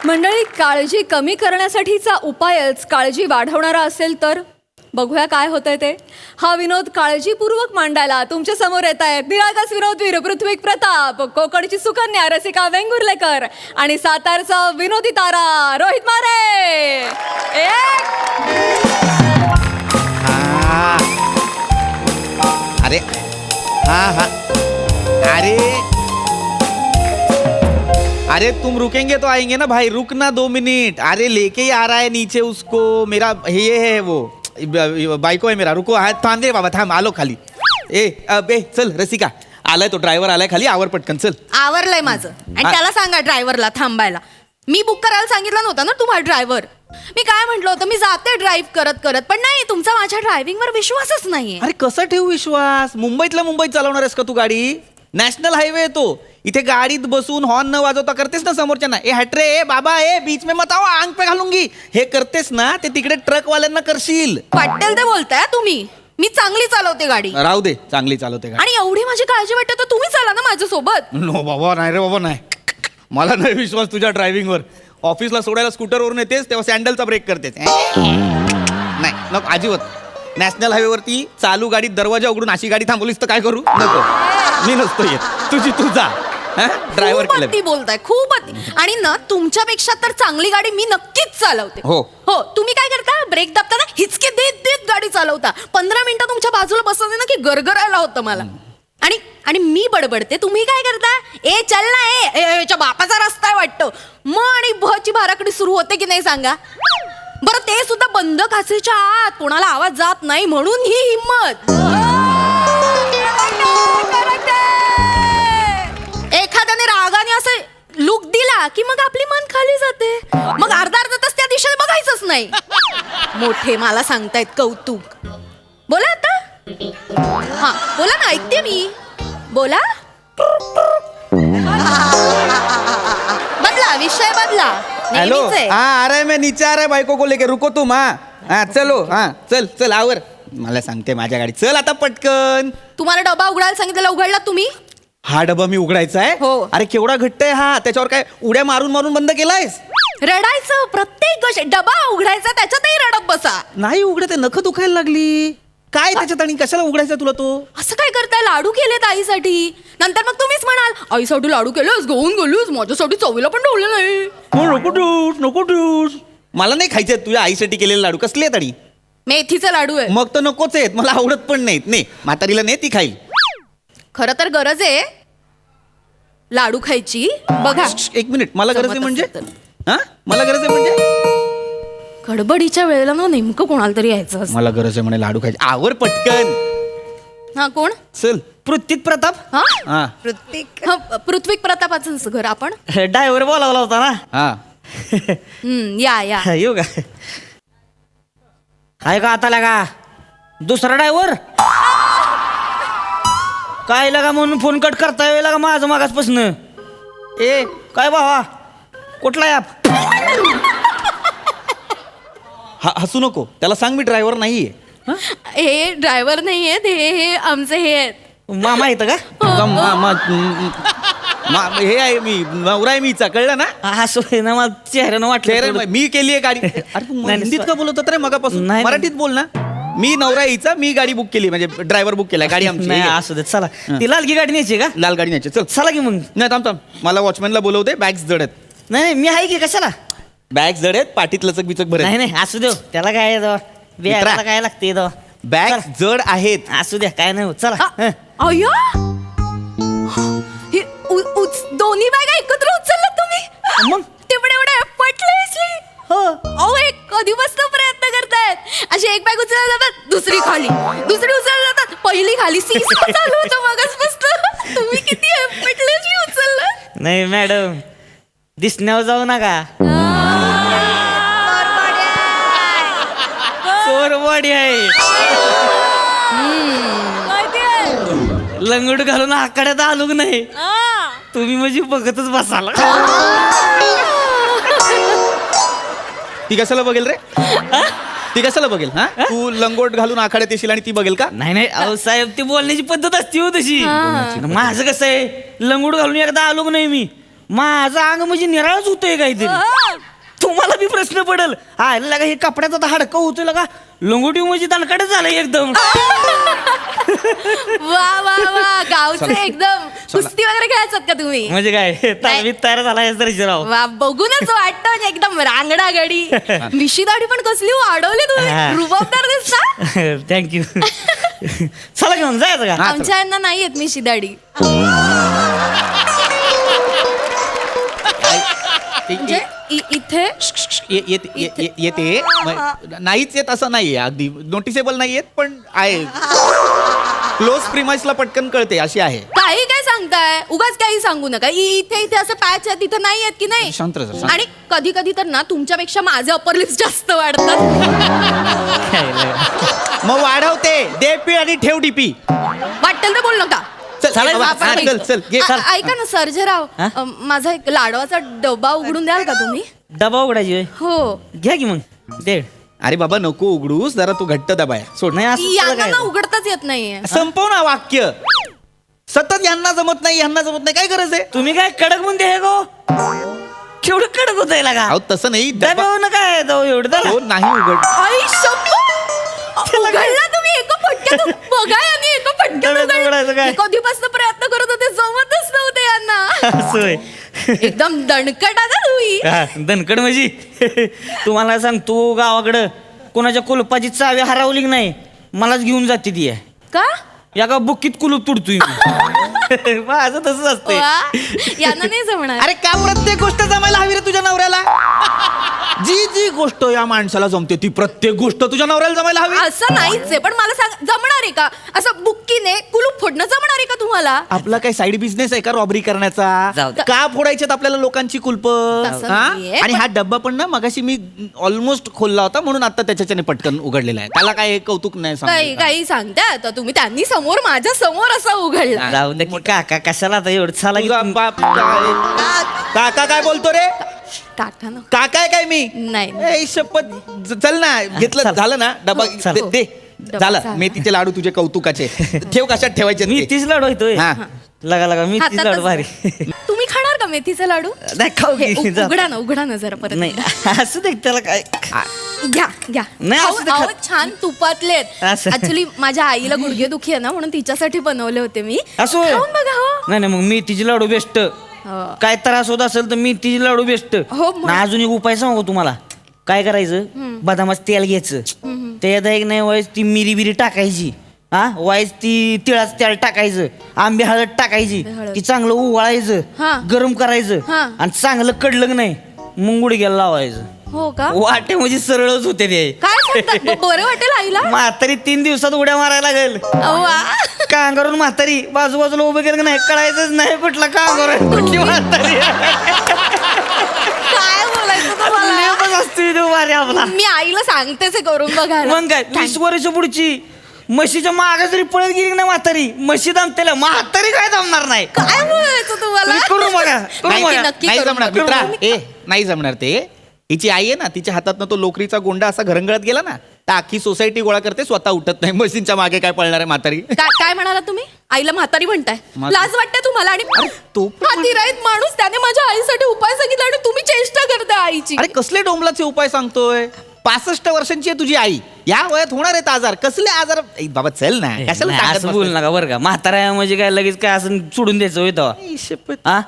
मंडळी, काळजी कमी करण्यासाठीचा उपायच काळजी वाढवणारा असेल तर बघूया काय होतंय ते. हा विनोद काळजीपूर्वक मांडायला तुमच्या समोर येत आहेत निरागस विनोदवीर पृथ्वी प्रताप, कोकणची सुकन्या रसिका वेंगुर्लेकर आणि सातारचा विनोदी तारा रोहित मारे. अरे हाँ अरे तुम रुकेंगे तो आएंगे ना भाई, रुकना 2 मिनट. अरे लेके ही आ रहा है नीचे उसको, मेरा ये है वो बायको है मेरा. रुको, हा थांब दे बाबा, थांब आलो खाली. ए चल रसिका, आलाय तो ड्रायव्हर आलाय खाली, आवर पटकन चल. आवरलंय माझं. आणि त्याला सांगा ड्रायव्हरला थांबायला. मी बुक करायला सांगितलं नव्हतं ना तुम्हाला ड्रायव्हर. मी काय म्हटलं होतं, मी जाते ड्राईव्ह करत करत, पण नाही, तुमचा माझ्या ड्रायव्हिंगवर विश्वासच नाहीये. अरे कसा ठेवू विश्वास? मुंबईतल्या मुंबईत चालवणार आहेस का तू गाडी? नॅशनल हायवे आहे तो. इथे गाडीत बसून हॉर्न न वाजवता करतेस ना समोरच्यांना, ए हटरे, ए बाबा, ए बीच में मत आओ, आंग पे घालूंगी, हे करतेस ना, ते तिकडे ट्रकवाल्यांना करशील. वाटेल ते बोलताय तुम्ही. मी चांगली चालवते गाडी. राहू दे, चांगली चालवते गाडी. आणि एवढी माझी काळजी वाटते तर तुम्ही चाला ना माझ्यासोबत. नो बाबा, नाही रे बाबा, नाही, मला नाही विश्वास तुझ्या ड्रायव्हिंगवर. ऑफिसला सोडायला स्कूटरवरून येतेस तेव्हा सँडलचा ब्रेक करतेस. नाही नको अजिबात. नॅशनल हायवेवरती चालू गाडीत दरवाजा उघडून अशी गाडी थांबवलीस तर काय करू? नको, मी नसतो येत, तुझी तू जा. ड्रायव्हर खूप अति बोलताय, खूप अति. आणि ना तुमच्यापेक्षा तर चांगली गाडी मी नक्कीच चालवते. हो हो. तुम्ही काय करता, ब्रेक दाबताना हिचके देत देत गाडी चालवता. 15 मिनिटं तुमच्या बाजूला बसवले ना की गरगरायला होतं मला. आणि मी बडबडते, तुम्ही काय करता, ए चल ना, याच्या बापाचा रस्ता आहे वाटतं, मग आणि भची भाराकडी सुरू होते की नाही सांगा बरं. ते सुद्धा बंद काचेच्या आत, कोणाला आवाज जात नाही म्हणून ही हिंमत. एखाद्याने रागाने असं लुक दिला की मग आपली मन खाली जाते, मग अर्धा तास त्या दिशेने बघायचंच नाही. मोठे मला सांगतायत कौतुक. बोला आता. हा बोला ना, ऐकते मी. बोला. बदला विषय, बदला. हेलो, हाँ आ रहा है, मैं नीचे आ रहा है बाइको को लेके, रुको तुम. हाँ चलो, हाँ चल चल आवर. मला सांगते माझ्या गाडी, चल आता पटकन. तुम्हाला डबा उघडायला सांगितलेला उघडला तुम्ही? हा डबा मी उघडायचा आहे? हो. अरे केवढा घट्ट आहे हा, त्याच्यावर काय उड्या मारून मारून बंद केलायस? रडायचं प्रत्येक गोष्ट. डबा उघडायचा, त्याच्यातही रडत बसा. नाही उघडत, नख दुखायला लागली. काय त्याच्यात आणि कशाला उघडायचा तुला तो? असं काय करताय, लाडू केलेत आईसाठी, नंतर मग तुम्हीच म्हणाल आईसाठी लाडू केलंस, घेऊन गेलोस, माझ्यासाठी चवीला पण ठेवलं नाही. नको ठेवूस, नको ठेवूस. मला नाही खायचे तुझ्या आईसाठी केलेले लाडू. कसले आहेत? मेथीचा लाडू आहे. मग तर नकोच आहेत, मला आवडत पण नाहीत. ने म्हातारीला ने, ती खाईल. खरं तर गरज आहे लाडू खायची. बघा, 1 मिनिट, मला गरज आहे म्हणजे? जमत असेल हा, मला गरज आहे म्हणजे? गडबडीच्या वेळेला ना नेमकं कोणाला तरी यायचं असतं. मला गरज आहे म्हणे लाडू खायचे. आवर पटकन. हा कोण? चल. पृथ्वी प्रताप. हा हा पृथ्वी प्रतापाचं घर. आपण ड्रायव्हर बोलावला होता ना. हा या या. येऊ का? आहे का आता लागा दुसरा ड्रायव्हर? काय लागा म्हणून फोन कट करता येईल लागा माझं मागासपासून. ए काय भावा, कुठला ॲप? हसू नको, त्याला सांग मी ड्रायव्हर नाहीये. हे ड्रायव्हर नाही आहेत, हे आमचे हे आहेत. मामा येतं का? हे आहे मी, नवरा आहे मीचा, कळलं ना? हसू ना मला चेहऱ्यानं वाटलं. मी केली आहे गाडी. अरे तू हिंदीत का बोलत होता रे मगापासून? नाही. मराठीत बोल ना. मी नवरा यायचा, मी गाडी बुक केली, म्हणजे ड्रायव्हर बुक केलाय, गाडी आमची. नाही असू देत, चला. ती लालगी गाडी न्यायची का? लाल गाडी न्यायची, चल. चला की मग. नाही थांब थांब, मला वॉचमॅनला बोलवते. बॅग्स जड आहेत. नाही मी आहे की, कशाला? बॅग जड आहेत, पाठीत लचक बिचक भरेल. नाही नाही असू देव, त्याला काय येतं, मित्रा. काय लागते बॅग जड आहेत. असू द्या, काय नाही होत, चला. अय्या, हे दोन्ही बॅगा एकत्र उचलला तुम्ही? मग? तेवढे एवढे पटले. हो. अहो एक कधीपासून प्रयत्न करतायत. अशी एक बॅग उचलायला जातात, दुसरी खाली, दुसरी उचलायला जातात, पहिली खाली. सीसा चालू होतं मगासपासून. तुम्ही किती पटले उचललं? नाही मॅडम, दिसण्यावर जाऊ नका. चोरवाडी आहे. लंगोट घालून आकड्यात आलो नाही तुम्ही, म्हणजे बघतच बसाला. ती कशाला बघेल रे? ती कशाला बघेल? हा, तू लंगोट घालून आखाड्यात येशील आणि ती बघेल का? नाही नाही अहो साहेब, ती बोलण्याची पद्धत असते हो तशी. माझं कसं आहे, लंगोट घालून एकदा आलो नाही मी, माझं अंग म्हणजे निराळच होतोय काहीतरी. तुम्हाला बी प्रश्न पडेल हा लगा हे कपड्याचा तर हाडकं होतं लगा लंगोटी म्हणजे दणकडच झालं एकदम वा वा वा गावचे एकदम कुस्ती वगैरे खेळायचात का तुम्ही म्हणजे काय तालमीत तयार झाला राव वा बघूनच वाटतं म्हणजे एकदम रांगडा गडी मिशी दाढी पण कसली वाढवली हा. तुम्ही रुबाबदार दिसता थँक्यू चला घेऊन जायचं का आमच्या यांना नाही येत मिशी दाढी म्हणजे इथे येते नाहीच येत असं नाहीये अगदी नोटिसेबल नाही येत पण आहे क्लोज प्रिमाइसला पटकन कळते अशी आहे. काही काय सांगताय उगाच काही सांगू नका इथे इथे असं पॅच आहे तिथे नाही येत की नाही शांत राहा, शांत. आणि कधी कधी तर ना तुमच्यापेक्षा माझे अपर लिप्स जास्त वाढतात मग वाढवते दे पी आणि ठेव डीपी. वाटेल तर बोल नका चल चालेल, बाबा, आपण चल चल घे. ऐका ना सर्जेराव हा? माझा एक लाडवाचा डबा उघडून द्याल का तुम्ही डबा उघडायची होय. हो घ्या की मग दे अरे बाबा नको उघडूस जरा तू घट्ट दबाय सोड नाही असं त्याला यांना काय ना उघडताच येत नाहीये संपव ना वाक्य. सतत यांना जमत नाही यांना जमत नाही काय गरज आहे. तुम्ही काय कडक म्हणते हे गो केवढं कडक होत आहे का अहो तसं नाही डबा ना काय जाऊ एवढं त्याला. हो, नाही उघड आई शप्पथ! उघडला तुम्ही एका फटक्यात बघा यांनी एका फटक्यात डब्यात उघडायचं काय? कधीपासून प्रयत्न करत होते जमतच नव्हते यांना असं होय. एकदम दणकट आता तुम्ही हा, दणकड म्हणजे तुम्हाला सांगतो गावाकडं कोणाच्या कुलपाची चावी हरवली की नाही मलाच घेऊन जाते ती आहे. का या का बुक्कीत कुलूप तुडतोय मी. माझं तसंच असतंय वा, यांना नाही जमणार अरे का प्रत्येक गोष्ट जमायला हवी रे तुझ्या नवऱ्याला. जी जी गोष्ट या माणसाला जमते ती प्रत्येक गोष्ट तुझ्या नवऱ्याला जमायला हवी. असं नाहीच आहे पण मला सांग जमणार आहे का असं बुक्कीने कुलूप फोडणं जमणार आहे का तुम्हाला आपला काही साईड बिझनेस आहे का रॉबरी करण्याचा. जाऊ दे. का फोडायच्यात आपल्याला लोकांची कुलप. तसं नाहीये, आणि पण- हा डब्बा पण ना मगाशी मी ऑलमोस्ट खोलला होता म्हणून आता त्याच्याने पटकन उघडलेला आहे. त्याला काय कौतुक नाही काही सांगायचं. काही सांगताय आता तुम्ही त्यांनी समोर माझ्या समोर असा उघडला जाऊ दे की काका कशाला आता एवढं चला की तुझा तुम- बाप काय? काका काय बोलतो रे. टाका ना काका आहे काय मी नाही. ए, शपथ चल ना घेतलं चल. झालं ना डबा हो, दे- हो. दे डबा झालं झाला. मेथीचे लाडू तुझे कौतुकाचे ठेव कशात ठेवायचे मी ते? तीच लाडू होतोय हा. लगा लगा मी तीच लाडू भारी हातातच- तुम्ही खाणार का मेथीचे लाडू नाही खाऊ हे, की, जा. उघडा ना जरा परत नाही असं देख त्याला काय घ्या घ्या नाही, अहो, असं ते अहो, खा- छान तुपातले असं. ऍक्च्युली माझ्या आईला गुडघे दुखी आहे ना म्हणून तिच्यासाठी बनवले होते मी असं होय? खाऊन बघा हो नाही नाही मग मी तिची लाडू बेस्ट हो. काय त्रास होत असेल तर मी तिची लाडू बेस्ट हो, मग. ना अजून एक उपाय सांगू तुम्हाला काय करायचं बदामाचं तेल घ्यायचं त्याच्यात एक नाही वाईस ती मिरी बिरी टाकायची हा वाईस ती तिळाचं तेल टाकायचं आंबे हळद टाकायची हळद. ती चांगलं उवाळायचं हा. गरम करायचं हा. आणि चांगलं कडलं की नाही मग गुडघ्याला लावायचं हो का वाटे म्हणजे सरळच होते ते काय सांगता बरं वाटेल आईला म्हातारी 3 दिवसात उड्या मारायला लागेल वा. कांगारून म्हातारी बाजूबाजूला उभे केलं की नाही कळायचंच नाही कुठला कांगार आहे, कुठली म्हातारी काय बोलायचं तुम्हाला लेपच असतो इथे उभा रे आपला मी आईला सांगतेच हे करून बघायला मग काय 20 वर्ष पुढची म्हशीच्या मागे जरी पळत गेली की नाही म्हातारी म्हशी दमतेला म्हातारी काय दमणार नाही काय बोलायचं तुम्हाला तुम्ही करू बघा करू नाही बघा नक्की नाही करून जमणार बघा. मित्रा ए नाही जमणार ते. हिची आई आहे ना तिच्या हातातनं तो लोकरीचा गोंडा असा घरंगळत गेला ना तर अख्खी सोसायटी गोळा करते स्वतः उठत नाही मशीनच्या मागे काय पळणार आहे म्हातारी. काय म्हणाला तुम्ही आईला म्हातारी म्हणताय लाज वाटते तुम्हाला आणि तो पण- हा तिराईत माणूस त्याने माझ्या आईसाठी उपाय सांगितला आणि तुम्ही चेष्टा करताय आईची अरे कसले डोंबलाचे उपाय सांगतोय. 65 वर्षांची आहे तुझी आई या वयात होणार आहेत आजार कसले आजार. ए, बाबा चल ना कशाला नाही, टाकत असं बोल बसतोय? नका बरं का म्हातारा म्हणजे काय लगेच काय असं सोडून द्यायचं होय तेव्हा आई, शपथ. हा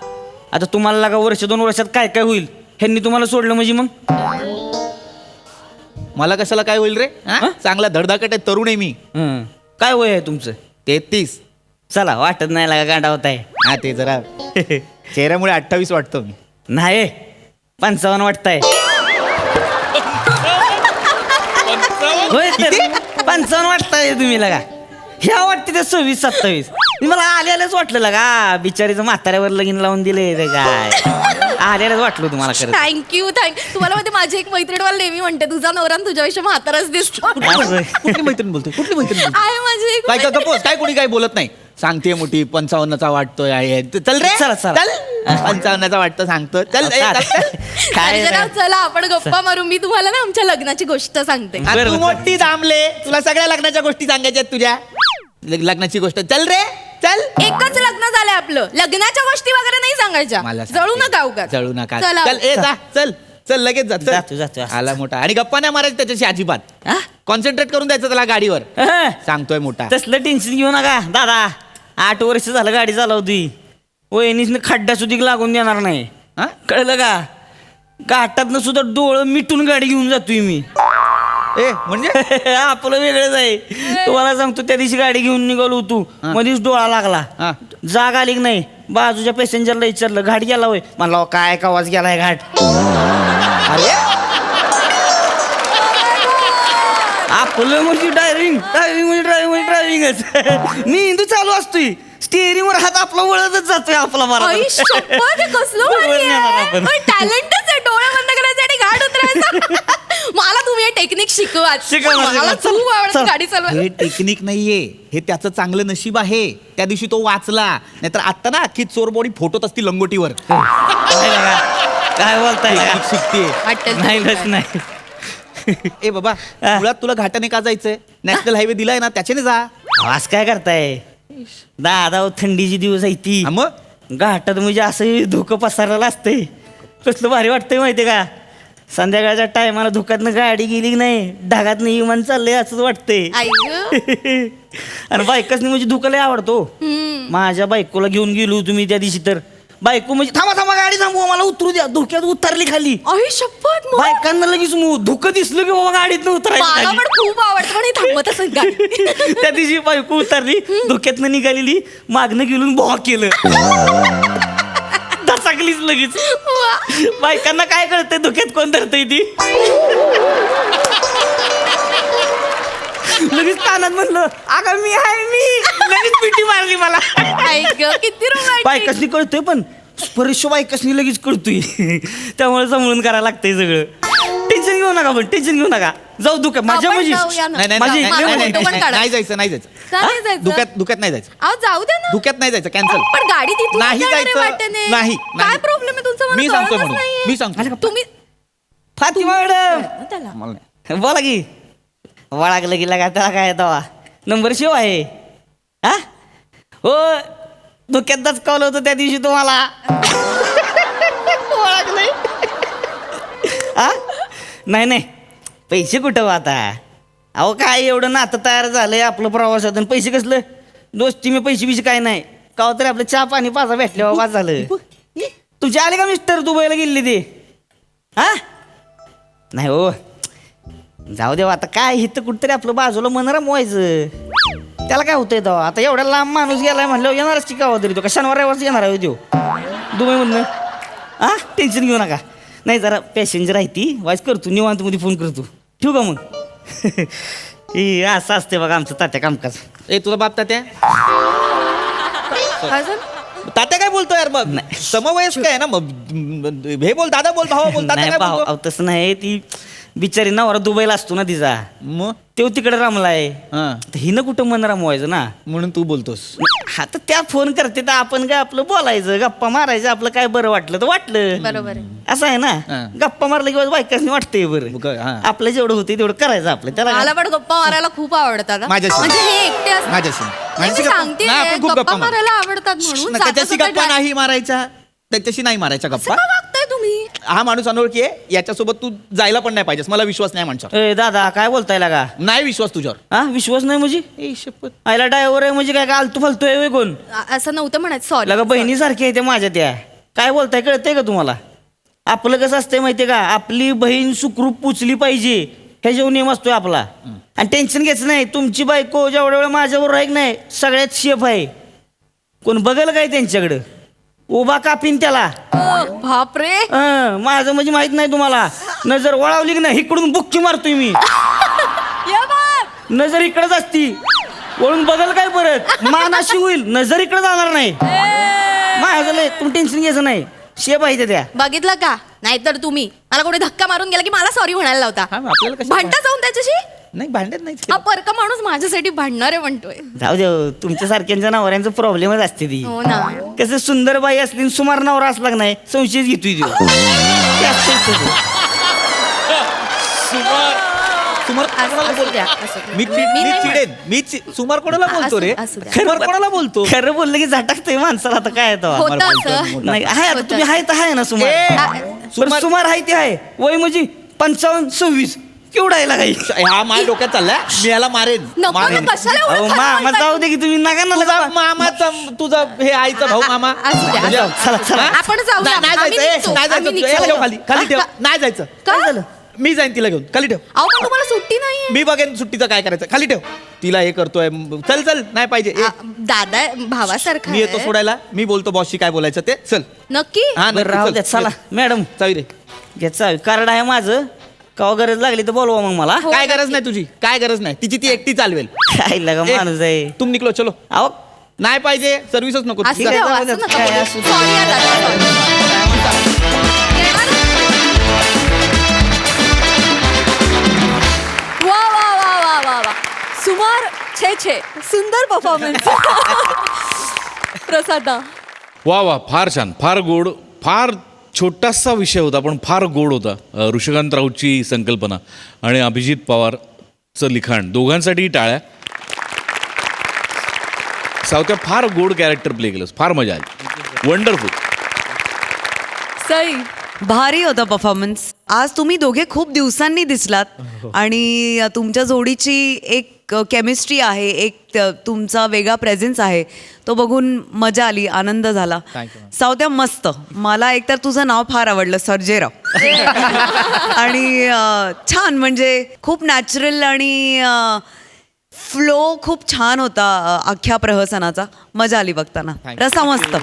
आता तुम्हाला लागा वर्ष 2 वर्षात काय काय होईल ह्यांनी तुम्हाला सोडलं म्हणजे मग मला कशाला काय होईल रे हा? हा? चांगला धडधाकट आहे तरुण आहे मी. हं. काय वय आहे तुमचं 33. चला वाटत नाही लागा गांडा होत आहे हा ते जरा चेहऱ्यामुळे 28 वाटतो मी. नाही 55 वाटताय होय तर 55 वाटताय तुम्ही लगा ह्या वाटते ते 26-27 मला आल्यालाच वाटलं लगा बिचारीचं म्हाताऱ्यावर लगीन लावून दिले रे काय आल्यालाच वाटलं तुम्हाला खरं थँक्यू तुम्हाला माहिती माझी एक मैत्रीण मला नेहमी म्हणते तुझा नवरा आणि तुझ्यापेक्षा म्हाताराच दिसतो असं. कुठली मैत्रीण बोलतोय कुठली मैत्रीण बोलतोय? आहे माझी एक काय मैत्रीण. गपोस काय कोणी काय बोलत नाही सांगते मोठी 55चा वाटतोय आहे चल रे चला, चला. चल 55चा वाटतं सांगतो चल ए, चल, चल. काय सर्जेराव, चला आपण गप्पा मारू मी तुम्हाला ना आमच्या लग्नाची गोष्ट सांगते हा, बरं, तू बरं. मोठी दामले तुला सगळ्या लग्नाच्या गोष्टी सांगायच्या आहेत तुझ्या लग्नाची गोष्ट चल रे चल. एकच लग्न झालंय आपलं लग्नाच्या गोष्टी वगैरे नाही सांगायच्या मला जळू सांगते. नका उगाच जळू नका चला चल ए जा चल चल लगेच जा चल. जातो. आला मोठा आणि गप्पा नाही मारायचं त्याच्याशी अजिबात. हा? कॉन्सन्ट्रेट करून द्यायचं त्याला गाडीवर. अहं. सांगतोय मोठा. तसलं टेन्शन घेऊ नका दादा. 8 वर्ष झालं गाडी चालवती. वहिनीसनं खड्डा सुद्धा लागून देणार नाही. हा? कळलं का? घाटातनं सुद्धा डोळं मिटून गाडी घेऊन जातोय मी. ए म्हणजे आपलं वेगळंच आहे. तुम्हाला सांगतो त्या दिवशी गाडी घेऊन निघालो तू मध्येच डोळा लागला. हा. जाग आली की नाही बाजूच्या पॅसेंजरला विचारलं घाट गेला होय म्हणला काय कवाच गेलाय घाट. अरे आपलं म्हणजे ड्रायव्हिंगच. मी हिंदू चालू असतोय स्टेअरिंग वर हात आपला वळतच जातोय आपला आई शपथ, हे कसलं भारी आहे. टॅलेंटच आहे डोळे बंद करायचं आणि घाट उतरायचं. मला तुम्ही हे टेक्निक शिकवा. मला खूप आवडतं गाडी चालवायला. हे टेक्निक नाहीये, हे त्याचं चांगलं नशीब आहे. त्या दिवशी तो वाचला, नाहीतर आता ना अख्खी चोरबोडी फोटोत असती लंगोटीवर. काय बोलताय टेक्निक शिकते. वाटेल नाही. ए बाबा, मुळात तुला घाटाने का जायचंय? नॅशनल हायवे दिलाय ना, त्याच्याने जा. आवाज काय करताय दादा? थंडीची दिवस आहे ती. हा मग घाटात म्हणजे असं धुकं पसरलेलं असतंय. कसलं भारी वाटतंय माहितीये का? संध्याकाळच्या टायमाला धुक्यातनं गाडी गेली की नाही ढगातनं इमान चाललंय असंच वाटतंय. आणि बायकासनी म्हणजे धुकं लय आवडतो. माझ्या बायकोला घेऊन गेलो तुम्ही त्या दिवशी तर बायको म्हणजे थांबा गाडी थांबवा मला उतरू द्या. धुक्यात उतरली खाली. आई शपथ, मग? बायकांना लगेच धुकं दिसलं की बाबा गाडीतनं मला उतरायचं. पण खूप आवडतं पण हे थांबत असत गाडी. त्या दिवशी बायको उतरली धुक्यातनं निघालेली मागनं गेलून भॉ केलं. दचाकलीच लगेच. बायकांना काय कळतंय धुक्यात कोण धरतय ती. लगेच कानात म्हणलं अगं मी आहे मी. लगेच पिटी मारली मला. किती रोमॅन्टिक. बायकासनी कळतोय पण स्पर्श बायकासनी लगेच कळतोय. त्यामुळे समजून करायला लागतंय सगळं. टेन्शन घेऊ नका पण टेन्शन घेऊ नका. जाऊ धुक्यात माझ्या आपण म्हणजे जाऊया ना. नाही माझी- मला नाही, फोटो पण काढा. नाही जायचं, नाही जायचं. का नाही जायचं? धुक्यात नाही जायचं. अहो जाऊ द्या ना. धुक्यात नाही जायचं, कॅन्सल. पण गाडी तिथून नाही जाणार आहे जायचं. वाटेने. नाही, काय नाही. प्रॉब्लेम आहे तुमचा? मला मी सांगतो कळतच म्हणून. नाहीये. मी सांगतो. तुम्ही फातिमा मॅडम त्याला मला नाही. बोला की वळागलं की लगा त्याला काय दवा नंबर शिव आहे. हा हो धुक्यात दचकावलं होतं त्या दिवशी तुम्हाला. ओळखलंय. हा नाही पैसे कुठं हो आता? अहो काय एवढं नातं तयार झालंय आपलं प्रवासातून. पैसे कसलं दोस्ती मी पैसे बिशे काय नाही. का तरी आपलं चहा पाणी पाजा भेटल्या वाज झालं. तुमचे आले का मिस्टर दुबईला गेले ते? हा नाही हो जाऊ देवा आता काय इथं कुठतरी आपलं बाजूला मन रमवायचं. त्याला काय होतंय तेव्हा? आता एवढा लांब माणूस गेलाय म्हणल्यावर येणारच की गावा तरी तो का शनिवार रविवारच येणार आहे तो दुबईमधनं. हा टेन्शन घेऊ नका. नाही जरा पॅसेंजर आहे ती वाईस करतो निवांत मध्ये फोन करतो. ठेवू का मग? हे असं असते बघा आमचं तात्या कामकाज. ए तुझा बाप तात्या? अजून तात्या काय बोलतो यार? मग समवयस्क आहे ना, मग हे बोल दादा बोल भावा बोल. तात्या नाही काय भाऊ बोलतो? अहो, तसं नाही. ती बिचारी नवरा दुबईला असतो ना तिचा मग तो तिकडे रमलाय. हा, तर हिनं कुठं मन रमवायचं ना. म्हणून तू बोलतोस. हा तर त्या फोन करते तर आपण काय आपलं बोलायचं गप्पा मारायचं. आपलं काय बरं वाटलं तर वाटलं. बरोबर आहे. असं आहे ना. हा. गप्पा मारलं किंवा बायकाच वाटतंय बरं. हा. आपलं जेवढं होतं तेवढं करायचं आपलं. त्याला मला पण गप्पा मारायला खूप आवडतात हा. माझ्याशी. म्हणजे हे एकटे असतात. माझ्याशी नाही, मी सांगते नाही, आपण खूप गप्पा गप्पा मारू. मारायला आवडतात म्हणून. ना, त्याच्याशी जाता-जाता गप्पा नाही मारायच्या, त्याच्याशी नाही मारायच्या असं गप्पा. का वागताय तुम्ही? हा माणूस अनोळखी आहे, याच्यासोबत तू जायला पण नाही पाहिजेस. मला विश्वास नाही माणसावर. ए दादा काय बोलताय लागा? नाही विश्वास तुझ्यावर. हा विश्वास नाही म्हणजे? ए शपथ. आयला ड्रायव्हर आहे म्हणजे काय काय आलतू फालतू आहे होय कोण? असं नव्हतं म्हणायचं. सॉरी लगा बहिणीसारखी आहे त्या माझ्या त्या. काय बोलताय कळतंय का तुम्हाला? आपलं कसं असतंय माहितीये का? आपली बहीण सुखरूप पुचली पाहिजे हे जेव्हा नियम असतोय आपला. आणि टेन्शन घ्यायचं नाही. तुमची बायको जेवढ्या वेळ माझ्यावर आहे की नाही सगळ्यात शेफ आहे. कोण बघल काय त्यांच्याकडं? उभा कापीन त्याला. बापरे. माझं म्हणजे माहित नाही तुम्हाला. नजर वळावली की नाही इकडून बुक्की मारतोय मी. या बाप. नजर इकडेच असती. वळून बघल काय परत मान अशी होईल. नजर इकडे जाणार नाही. माझं लय तुम्ही टेन्शन घ्यायचं नाही. शेप आहे त्या. बघितलं का? नाहीतर तुम्ही मला कोणी धक्का मारून गेला की मला सॉरी म्हणायला लावता. हा, मग आपल्याला कशाला भांडता जाऊन त्याच्याशी. नाही भांडत नाही. हा परका माणूस माझ्यासाठी भांडणार आहे म्हणतोय. जाऊ दे तुमच्या सारख्यांच्या नवऱ्यांचा प्रॉब्लेमच असते ती. हो ना. कसं सुंदर बाई असली आणि सुमार नवरा असला की नाही संशयच घेतोय तो. ते असतंच तसं. सुमार कोणाला असू द्या, बोलतो? असू द्या. मी नाही चिडेन सुमार कोणाला बोलतो रे असू द्या. सुमार कोणाला बोलतो खरं बोललं की झटाकते माणसाला आता काय येतं होतं असं. नाही आहे आता होतं. तुम्ही आहे तर आहे ना सुमार ए, बरं, सुमार आहे ते आहे वय म्हणजे 55-26 केवढा आहे लागाई हा माझ्या डोक्यात चाललाय मी याला मारेन नको मारेन. ना, कशाला एवढं अहो खरं मामा बोलताय? जाऊ दे की तुम्ही नका ना तुझा लगा. मामाचा तुझा हे आईचा भाऊ मामा असू द्या, म्हणजे- असू द्या. चला चला हा? आपण जाऊया. नाही आम्ही जायचं निघतो. नाही जायचं आम्ही तू. ए, निघतो. ठेव खाली खाली ठेव नाही जायचं काय झालं? मी जाईन तिला घेऊन खाली ठेव अहो पण तुम्हाला सुट्टी नाहीये. मी बघेन सुट्टीचं काय करायचं खाली ठेव तिला हे करतोय चल चल नाही पाहिजे ए, दादा भावासारखा मी येतो आहे. सोडायला मी बोलतो बॉसशी काय बोलायचं ते चल नक्की हा बरं राहू द्या चला मॅडम चावी रे घ्या चावी कार्ड आहे माझं का गरज लागली तर बोलवा मग मला हो, काय नक्की. गरज नाही तुझी काय गरज नाही तिची ती एकटी चालवेल काय लगा ए, माणूस आहे तुम निकलो चलो अहो नाही पाहिजे सर्व्हिसच नको असं चल. नाही, जाऊ असं द्या, नका काय बोलू. असू दे. Sorry आहे दादा, sorry. येणार? वा वा वा वा वा वा सुमार छे छे सुंदर परफॉर्मन्स प्रसादा वा वा फार छान फार गोड फार छोटासा विषय होता पण फार गोड होता ऋषिकांत राऊतची संकल्पना आणि अभिजित पवारचं लिखाण दोघांसाठीही टाळ्या सावत्या फार गोड कॅरेक्टर प्ले केलंस फार मजा आली वंडरफुल सई भारी होता परफॉर्मन्स आज तुम्ही दोघे खूप दिवसांनी दिसलात आणि तुमच्या जोडीची एक केमिस्ट्री आहे एक तुमचा वेगळा प्रेझेन्स आहे तो बघून मजा आली आनंद झाला सावत्या मस्त मला एकतर तुझं नाव फार आवडलं सर्जेराव आणि छान म्हणजे खूप नॅचरल आणि फ्लो खूप छान होता अख्ख्या प्रहसनाचा मजा आली बघताना रसा मस्त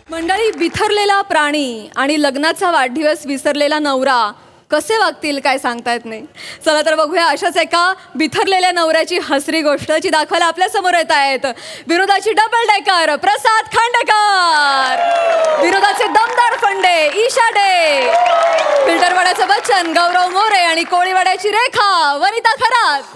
मंडळी बिथरलेला प्राणी आणि लग्नाचा वाढदिवस विसरलेला नवरा कसे वागतील काय सांगता येत नाही चला तर बघूया अशाच एका बिथरलेल्या नवऱ्याची हसरी गोष्ट जी दाखवायला आपल्या समोर येत आहेत विनोदाची डबल डेकर प्रसाद खांडेकर विनोदाचे दमदार फंडे ईशा डे फिल्टरवाड्याचं बच्चन गौरव मोरे आणि कोळीवाड्याची रेखा वनिता खरात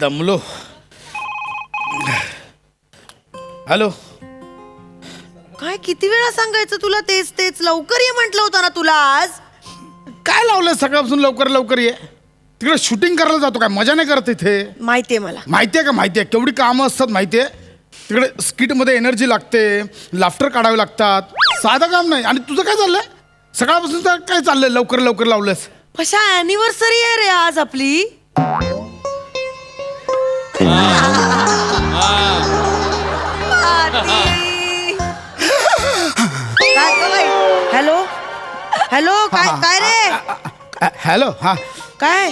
दमलो हॅलो काय किती वेळा सांगायचं तुला तेच तेच लवकर ये म्हटलं होतं ना तुला आज काय लावलं सकाळपासून लवकर लवकर ये तिकडे शूटिंग करायला जातो काय मजा नाही करत इथे माहितीये मला माहितीये का माहितीये केवढी कामं असतात माहितीये तिकडे स्किटमध्ये एनर्जी लागते लाफ्टर काढावे लागतात साधं काम नाही आणि तुझं काय चाललंय सकाळपासून तर काय चाललंय लवकर लवकर लावलंस कशा अॅनिव्हर्सरी आहे रे आज आपली हॅलो हॅलो काय काय रे हॅलो हा काय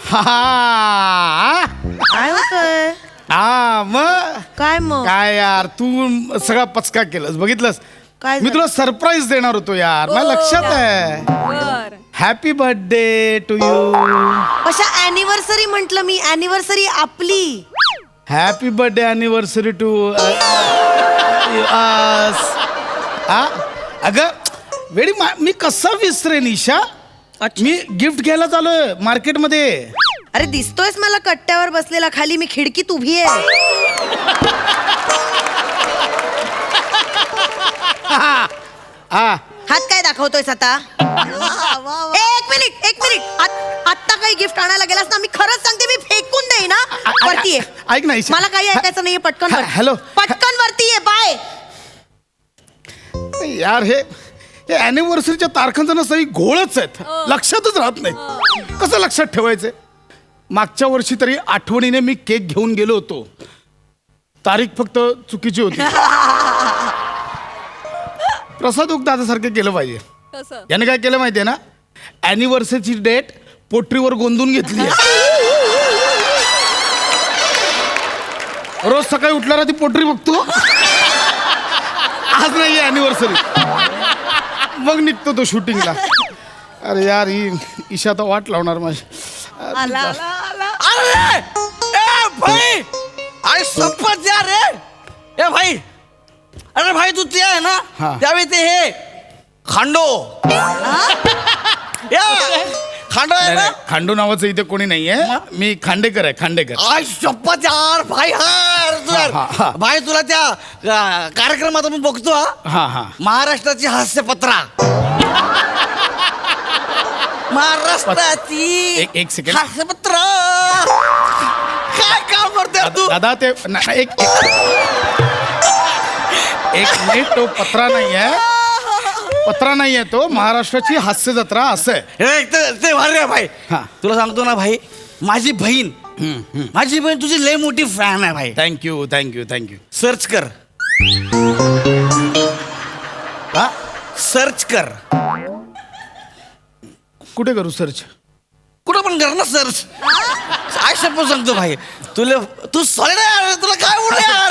हा काय होतंय हा मग काय मग काय यार तू सगळा पचका केलंस बघितलंस काय मी झालं? तुला सरप्राईज देणार होतो यार मला लक्षात आहे बर हॅपी बर्थडे टू यू कशा अॅनिव्हर्सरी म्हंटल मी अॅनिव्हर्सरी आपली हॅपी बर्थडे अॅनिव्हर्सरी टू अगं वेडी मी कसं विसरे निशा मी गिफ्ट घ्यायला चालूय मार्केटमध्ये अरे दिसतोयस मला कट्ट्यावर बसलेला खाली मी खिडकीत उभी आहे हा हात काय दाखवतोयस आता एक मिनिट आत्ता काही गिफ्ट आणायला गेलास ना मी खरंच सांगते मी फेकून देईन ना वरती ये. ऐक ना ईशा. मला काही ऐकायचं नाहीये पटकन वर. हॅलो. पटकन वरती ये बाय यार हे अॅनिव्हर्सरीच्या तारखांचा ना सही घोळच आहेत लक्षातच राहत नाही कसं लक्षात ठेवायचंय मागच्या वर्षी तरी आठवणीने मी केक घेऊन गेलो होतो तारीख फक्त चुकीची होती प्रसाद दादासारखं केलं पाहिजे कसं याने काय केलं माहितीये ना अॅनिव्हर्सरीची डेट पोट्रीवर गोंधून घेतली रोज सकाळी उठल्याला ती पोट्री बघतो आज नाही अॅनिव्हर्सरी मग निघतो तो शूटिंगला अरे यार ही ईशा तर वाट लावणार माझी अरे ए भाई अरे संपत जा रे ए भाई अरे भाई तू ते आहे ना हा. त्यावेळी ते हे खांडो या, खांडो आहे नाही, ना नाही, खांडू नावाचं इथे कोणी नाहीये मी खांडेकर आहे खांडेकर. आय शपथ यार भाई हार तू यार हा, हा. भाई तुला त्या कार्यक्रमात मी बघतो हा. हा हा महाराष्ट्राची हास्यपत्रा महाराष्ट्राची एक सेकंड. हास्यपत्रा काय काम करतोय यार तू दादा ते एक मिनिट तो पत्रा नाहीये तो महाराष्ट्राची हास्य जत्रा असं आहे. हे ते भारी आहे भाई हा. तुला सांगतो ना भाई माझी बहीण तुझी लय मोठी फॅन आहे भाई. Thank you thank you thank you. सर्च कर हा सर्च कर कुठे करू सर्च? कुठं पण कर ना सर्च काय शब्द सांगतो भाई तू सॉलिड आहे तुला काय बोलले यार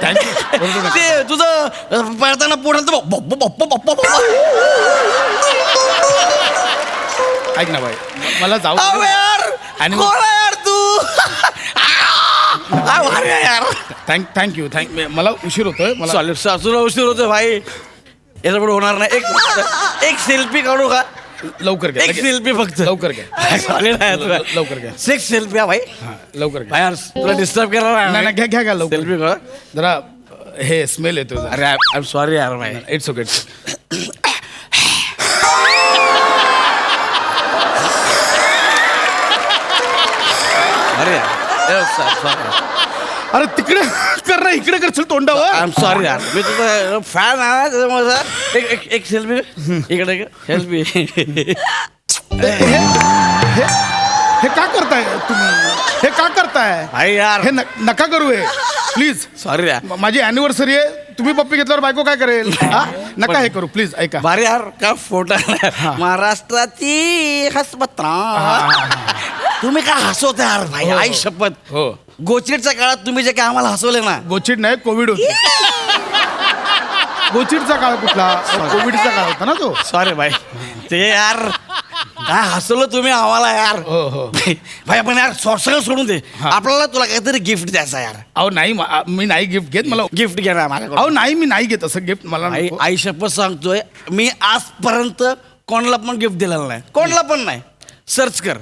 थँक्यू. ते तुझं पळताना पोटात ऐक ना भाई मला जाऊ दे. यार आणि- कोण आहे यार तू काय भारी आहे यार थँक्यू मला उशीर होतोय मला. सॉलिड सासूला उशीर होतो भाई याचा पुढे होणार नाही एक सेल्फी काढू का लवकर घ्या एक लगेच. सेल्फी फक्त लवकर घ्या. सॉलिड आहे तुला लवकर घ्या. सिक्स सेल्फी आहे भाई हा, लवकर घ्या. भाई यार तुला डिस्टर्ब केला नाही नाही, घ्या घ्या लवकर. सेल्फी कर जरा हे स्मेल येतो अरे आय एम सॉरी यार भाई इट्स ओके. अरे सॉरी अरे तिकडे कर ना इकडे करशील तोंडावर. आय एम सॉरी यार मी तुझा फॅन आहे ना त्याच्यामुळे सर एक सेल्फी इकडे सेल्फी हे का करताय तुम्ही? हे का करताय? भाई यार हे नका करू हे प्लीज. सॉरी यार माझी अॅनिव्हर्सरी आहे. तुम्ही पप्पी घेतल्यावर बायको काय करेल? हा? नका हे करू प्लीज. ऐका. भारी यार का फोटो महाराष्ट्राची हसपत्रा तुम्ही काय हसवता यार भाई हो, आई हो. शपथ हो गोचिडच्या काळात तुम्ही जे काय आम्हाला हसवले ना गोचिड नाही कोविड होती. गोचिडचा काळ कुठला? कोविडचा काळ होता ना तो. सॉरी भाई ते यार काय हसवलं तुम्ही आम्हाला यार हो हो. भाई आपण यार सगळं सोडून दे आपल्याला तुला काहीतरी गिफ्ट द्यायचं यार अहो नाही मी नाही गिफ्ट घेत. मला गिफ्ट घेणार माझ्याकडून अहो नाही मी नाही घेत असं गिफ्ट मला आई नको. आई शपथ सांगतोय मी आजपर्यंत कोणाला पण गिफ्ट दिलेलं नाही कोणाला पण नाही सर्च कर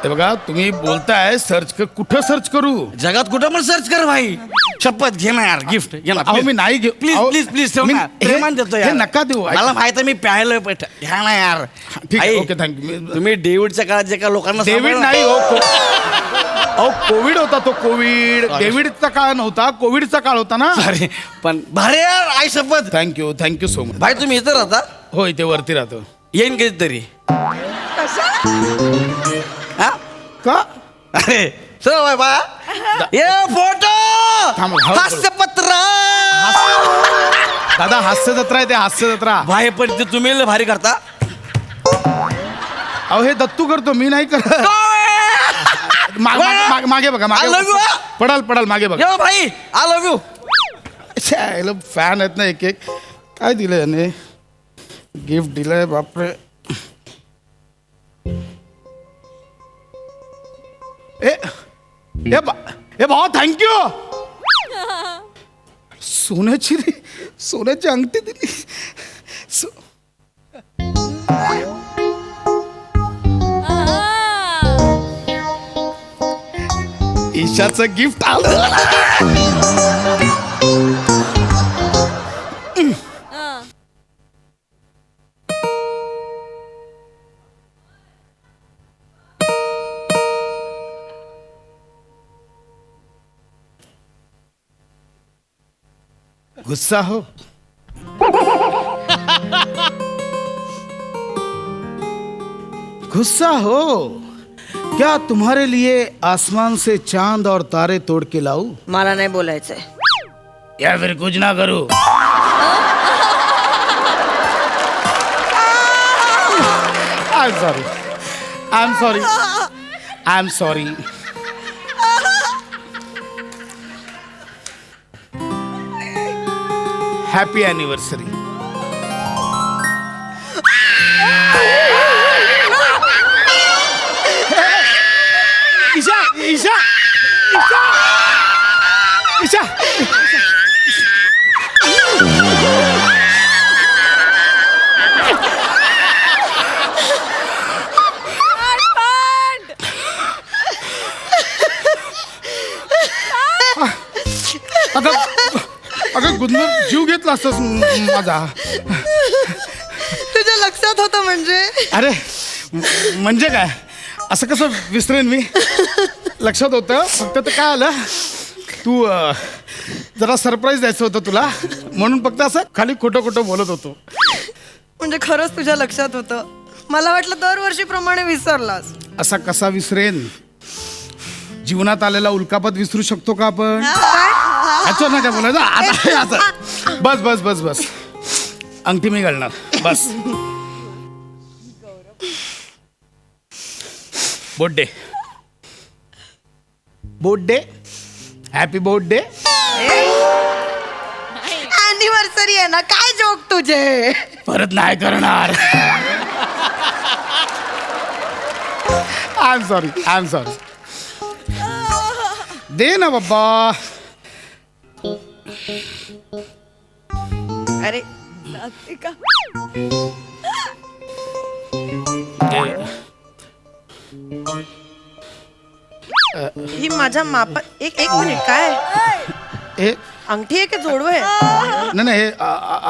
हे बघा तुम्ही बोलताय सर्च कुठं सर्च करू? जगात कुठं पण सर्च कर भाई शपथ घे ना यार गिफ्ट घे ना अहो मी नाही घेऊ. प्लीज अहो, प्लीज प्लीज ठेव मी- ना प्रेमान देतो हे यार नका देऊ. मला माहित आहे मी प्यायलं पेट घ्या ना यार ठीक आहे आई, ओके थँक्यू. तुम्ही डेव्हिडच्या काळात जे का लोकांना डेव्हिड सांभाळलं- नाही हो अहो कोविड होता तो कोविड. डेव्हिडचा काळ नव्हता कोविडचा काळ होता ना. Sorry, पण भारी यार आई शपथ थँक्यू सो मच. भाई तुम्ही इथं राहता हो इथे वरती राहतो. येईन कधीतरी हा का? अरे चल बाय बा ये फोटो थांब, हळू- हास्यपत्र दादा हास्य जत्रा आहे ते हास्य जत्रा. भाई पण ते तुम्ही लय भारी करता अहो हे दत्तू करतो मी नाही करत. मागे बघा I love you. पडाल मागे बघा. यो भाई आय लव्ह यू फॅन आहेत ना एक काय दिलंय याने गिफ्ट दिलंय बापरे. ए भावा थँक्यू. सोन्याची अंगठी दिली. ईशाचं गिफ्ट आलं. गुस्सा हो गुस्सा हो क्या तुम्हारे लिए आसमान से चांद और तारे तोड़ के लाऊं मला नाही बोलायचंय. या फिर कुछ ना करूं. I am sorry. Happy anniversary. Isha Isha Isha Isha अगं अगं गुदमर जीव घेतला असतस माझा. तुझ्या लक्षात होतं म्हणजे? अरे म्हणजे काय असं कसं विसरेन मी. लक्षात होतं फक्त ते काय आलं तू जरा सरप्राईज द्यायचं होतं तुला म्हणून फक्त असं खाली खोटं खोटं बोलत होतो. म्हणजे खरंच तुझ्या लक्षात होतं. मला वाटलं दरवर्षीप्रमाणे विसरलास. असा कसा विसरेन. जीवनात आलेला उल्कापात विसरू शकतो का आपण. अच्छा ना काय बोलायचं आता आता बस बस बस बस अंगठी मी घालणार बस. बोट डे हॅपी बोट डे. अॅनिव्हर्सरी आहे ना, काय जोक तुझे. परत नाही करणार. आय एम सॉरी दे ना बाबा. अरे का? ही माझ्या मापा एक मिनिट काय हे अंगठी आहे की जोडू आहे. नाही हे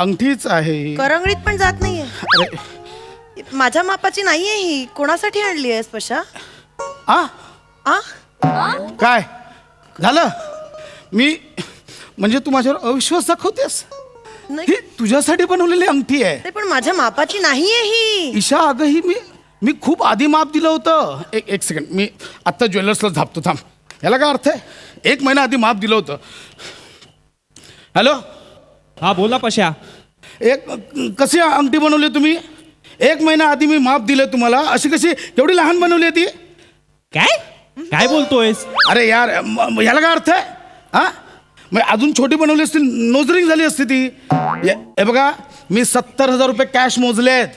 अंगठीच आहे. करंगळीत पण जात नाहीये. अरे माझ्या मापाची नाहीये ही. कोणासाठी आणली आहेस पशा. आ आ काय झालं. मी म्हणजे तू माझ्यावर अविश्वास दाखवतेस. नाही ही तुझ्यासाठी बनवलेली अंगठी आहे. ते पण माझ्या मापाची नाहीये ही. ईशा अगं ही मी खूप आधी माप दिलं होतं. एक सेकंड मी आत्ता ज्वेलर्सला झापतो थांब. याला काय अर्थ आहे. 1 महिना आधी माप दिलं होतं. हॅलो हा बोला पशा. कशी अंगठी बनवली तुम्ही. 1 महिना आधी मी माप दिलं तुम्हाला. अशी कशी केवढी लहान बनवली ती. काय काय बोलतोयस. अरे यार ह्याला काय अर्थ आहे. हा मग अजून छोटी बनवली असती नोजरिंग झाली असती ती. हे बघा मी 70,000 रुपये कॅश मोजलेत.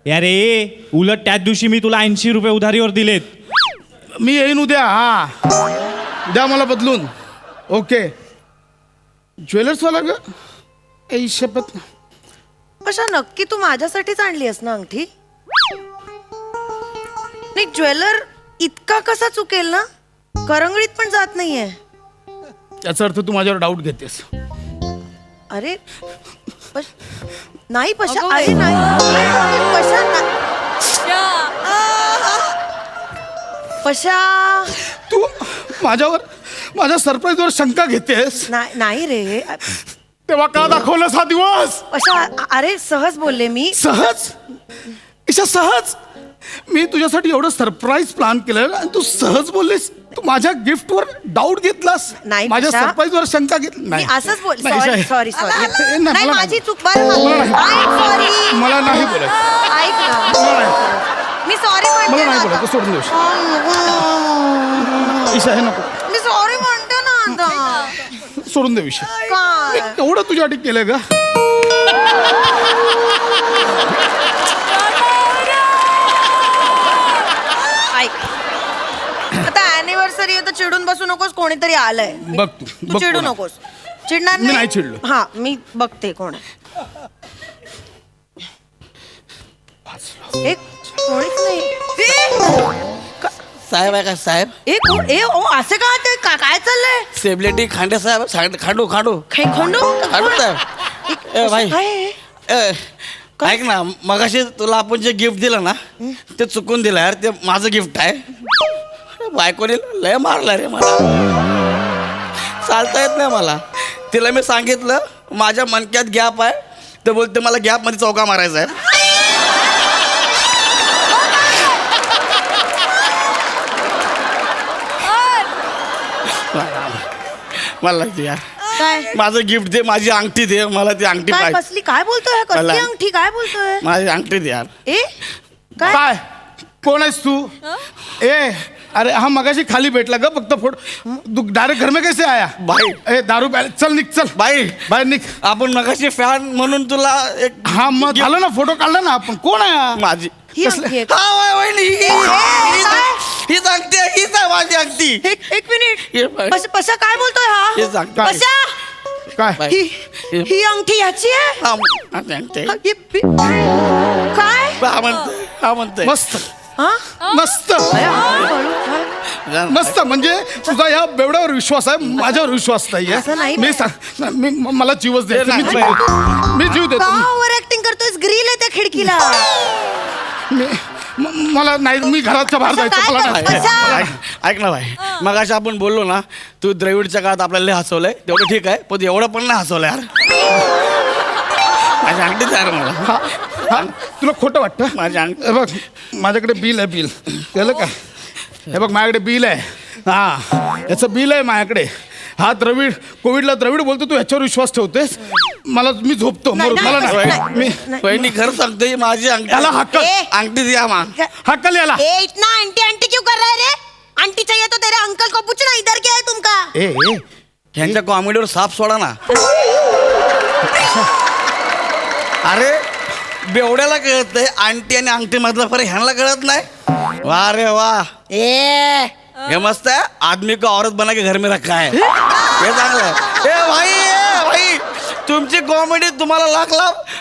अरे उलट त्याच दिवशी मी तुला 80 रुपये उधारीवर दिलेत. मी येईन उद्या. द्या मला बदलून. ओके ज्वेलर्सवाला ग शपथ. पशा नक्की तू माझ्यासाठीच आणली आहेस ना अंगठी. नाही ज्वेलर इतका कसा चुकेल ना. करंगळीत पण जात नाहीये. याचा अर्थ तू माझ्यावर डाऊट घेतेस. अरे नाही पशा. अरे नाही पशा पशा तू माझ्या सरप्राईजवर शंका घेतेस. नाही रे तेव्हा का दाखवलंस हा दिवस. पशा. अरे सहज बोलले मी. सहज ईशा सहज. मी तुझ्यासाठी एवढं सरप्राईज प्लॅन केलं आणि तू सहज बोललीस. तू माझ्या गिफ्टवर डाऊट घेतलास. नाही, माझ्या पशा. सरप्राईजवर शंका घेतली. मी असंच बोल. नाही, ईशा, सॉरी नाही, नाही मला माझी नाही. चूक. बरं सॉरी. मला नाही बोलायचं. ऐक ना मला नाही. मी सॉरी मला म्हणते नाही ना बोलायचं. आता. सोडून देऊ ईशा हे नको. मी सॉरी म्हणते ना आता. सोडून दे विषय. काय एवढं तुझ्यासाठी केलंय का. ऐक आता अॅनिव्हर्सरी आहे तर चिडून बसू नकोस. कोणीतरी आलंय. बघ तू तू चिडू कोण आहे. नकोस. चिडणार मी नाही चिडलो. हा मी बघते कोण आहे. एक कोणीच नाही. साहेब आहे का साहेब. असे का ते काय चाललंय. सेलिब्रिटी खांडे साहेब. खांडू खंडू खांडू साहेब. ए भाई ए, ऐक ना मगाशी तुला आपण जे गिफ्ट दिलं ना ते चुकून दिलं यार. ते माझं गिफ्ट आहे. बायकोने लय मारला रे मला. चालता येत नाही मला. तिला मी सांगितलं माझ्या मनक्यात गॅप आहे. तर बोलते मला गॅप मध्ये चौका मारायचा आहे. मला दे यार. काय माझं गिफ्ट दे. माझी अंगठी दे. मला ती अंगठी काय पाहिजे. कसली काय बोलतोय. कसली मला- अंगठी काय बोलतोय. माझी अंगठी दे यार. काय काय कोण आहेस तू. अरे हा मगाशी खाली भेटला ग फक्त तू डायरेक्ट घर में कैसे आया. भाई दारू प्यायला. चल निघ चल बाई बाहेर निघ. आपण मगाशी फॅन म्हणून तुला एक हा मग झालं ना फोटो काढला ना आपण. कोण आहे हा? माझी ही अंगठी आहे का? हा, वहिनी. हीच अंगठी आहे, हीच आहे माझी अंगठी. एक मिनिट ये बाई. पशा काय बोलतोय हा हे सांग. पशा काय बाई. ही अंगठी याची आहे हा, माझी अंगठी आहे. काय हा म्हणतोय मस्त हा मस्त मस्त. म्हणजे तुझा या बेवड्यावर विश्वास आहे, माझ्यावर विश्वास असं नाहीये. नाही मी सांग मला जीवच द्यायचा. मी जीव का देतो. ओव्हर ऍक्टिंग करतोय ग्रिल आहे त्या खिडकीला मला नाही, मी घराच्या बाहेर असं जायचं. काय मला करतो? नाही. ऐक ना भाई, मग अशा आपण बोललो ना, तू द्रविडच्या काळात आपल्याला लय हसवलंय, तेवढं ठीक आहे, पण एवढं पण नाही हसवलं यार. माझी अंगठीच यार मला. हा, तुला खोटं वाटतं? माझी अंगठी. हे बघ माझ्याकडे बिल आहे, बिल केलं का? हे बघ माझ्याकडे बिल आहे. हा, याचं बिल आहे माझ्याकडे. हा द्रविड, कोविडला द्रविड बोलतो, तू ह्याच्यावर विश्वास ठेवतोस? मी झोपतो. नाही, मला नाही, नाही. मी वहिनी खरं सांगते, माझी अंगठी. याला हक्कल अंगठी द्या मा. हक्कल याला. ए इतना आंटी आंटी क्यों कर रहा है रे आंटी चाहिए तो तेरे अंकल को पूछना इधर क्या है तुमका ए ह्यांच्या कॉमेडीवर साप सोडा ना. अरे बेवड्याला कळत नाही आंटी आणि अंगठी मधला फरक ह्यांना कळत नाही. वा रे वा, ए हे मस्त आहे. आदमी को औरत बना के घर में रखा है, हे चांगलं आहे. ए भाई तुमची कॉमेडी तुम्हाला लाख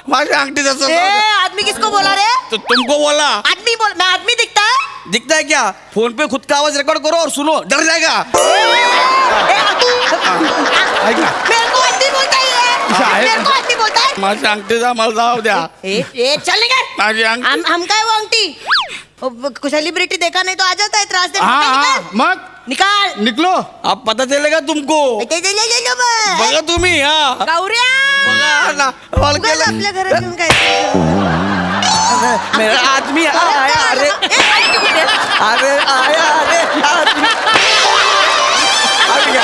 माझ्या अंगठी ए आदमी किसको बोला रे तुमको बोला. आदमी बोल मैं आदमी दिखता है दिखता है क्या? फोन पे खुद का आवाज रिकॉर्ड करो और सुनो, डर जाएगा. ऐक ना, मेरे को आदमी बोलता है ये मेरे को आदमी बोलता है माझी अंगठीचा मला जाऊ द्या. ए चल निकल माझी अंगठी. हम काय वो अंगठी सेलिब्रिटी देखा नहीं तो आ जाता है त्रास दे हा मग निकाल निकलो. अब पता चलेगा तुमको. ले लो बस बघा तुम्ही. हा गौऱ्या बघा ना, मला उगाच केलं. आपल्या घरात येऊन काय मेरा आदमी आया. अरे अरे आया. अरे आदमी. आ गया.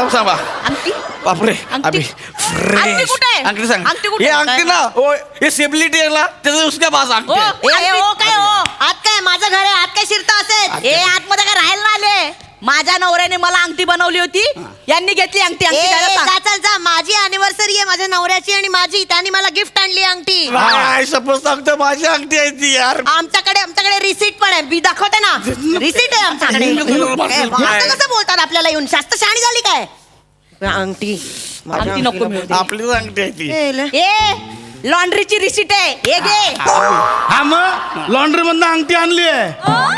सांगा अंगठी बापरे. अंगठी. अभी अंगठी कुठे आहे? अंगठी सांग. अंगठी कुठे ये आहे? अंगठी ना, ओ ये सेबिलिटी आहे ना, त्याचं उसके पास अंगठी आहे. ए हो काय हो आत काय माझं घर आहे आत काय शिरता असेल ए आतमध्ये काय राहायला ना आले माझ्या नवऱ्याने मला अंगठी बनवली होती यांनी घेतली अंगठी द्यायला सांग. चल जा माझी अॅनिव्हर्सरी आहे माझ्या नवऱ्याची आणि माझी त्यांनी मला गिफ्ट आणली अंगठी काय सपोज सांगतो, माझी अंगठी आहे ती यार. आमच्याकडे रिसीट पण आहे मी दाखवते ना रिसीट आहे आमच्याकडे ए, असं कसं बोलतात आपल्याला येऊन जास्त शहाणी झाली काय अंगठी अंगठी नको मिळू दे. आपलीच अंगठी आहे ती. ए लॉन्ड्रीची रिसीट आहे हे घे. हा मग लॉन्ड्री मधनं अंगठी आणली आहे.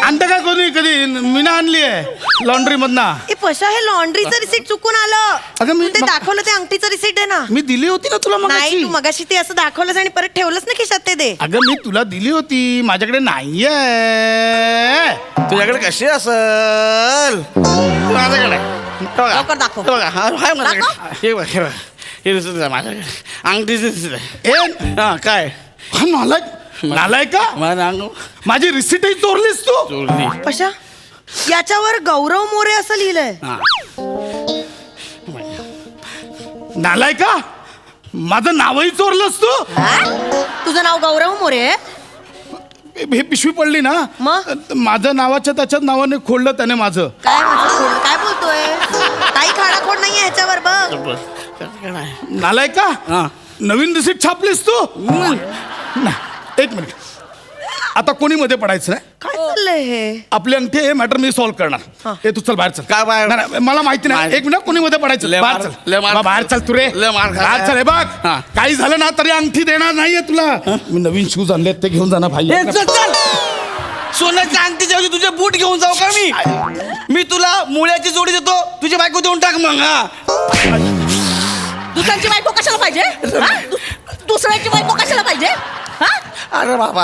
आणतं का कोणी कधी? मी ना आणली आहे लॉन्ड्री मधनं. ए पशा हे लॉन्ड्रीचं रिसीट चुकून आलं अगं, मी- तू ते दाखवलं ते अंगठीचं रिसीट आहे ना मी दिली होती ना तुला नाही मगाशी. तू मगाशी ते असं दाखवलंस आणि परत ठेवलंस ना खिशात ते दे अगं मी तुला दिली होती, माझ्याकडे नाहीये. तुझ्याकडे कशी असल? माझ्याकडे आहे. बघा. लवकर दाखव. बघा, हा आहे माझ्याकडे. हे बघ, हे बघ. हे दिसत आहे माझ्याकडे. अंगठीच दिसत आहे. ए हा काय हा नालाय का? माझं अंग माझी रिसिटही चोरलीस तू. चोरली. पशा याच्यावर गौरव मोरे असं लिहिलंय हा. नालाय का? माझं नावही चोरलंस तू. तुझं नाव गौरव मोरे आहे? हे पिशवी पडली ना, मग? माझं नावाच्या त्याच्याच नावाने खोडलं त्याने माझं. काय माझं खोड काय बोलतोय काही खाडाखोड नाहीये ह्याच्यावर बघ नालाय का? हा. नवीन रिसिट छापलीस तू. नाही, एक मिनिट. आता कोणी मध्ये पडायचं नाही. काय चाललंय हे आपली अंगठी हे मॅटर मी सॉल्व्ह करणार. हे तू चल बाहेर चल. काय बाहेर? नाही, नाही, मला माहिती नाही. बाहेर. एक मिनिट, कोणी मध्ये पडायचं? लय बाहेर मार- चल. लय मार- बा, बाहेर चल तू रे. लय मार खा- बाहेर चल. हे बघ, हा. काही झालं ना तरी अंगठी देणार नाहीये तुला. मी नवीन शूज आणले ते घेऊन जाणार भाई. ए, चल, चल. सोन्याच्या अंगठीच्या ऐवजी तुझे बूट घेऊन जाऊ का मी तुला मुळ्याची जोडी देतो, तुझी बायको देऊन टाक मग. हा दुसऱ्यांची बायको कशाला पाहिजे हा? दुसऱ्याची बायको कशाला पाहिजे हा? अरे बाबा,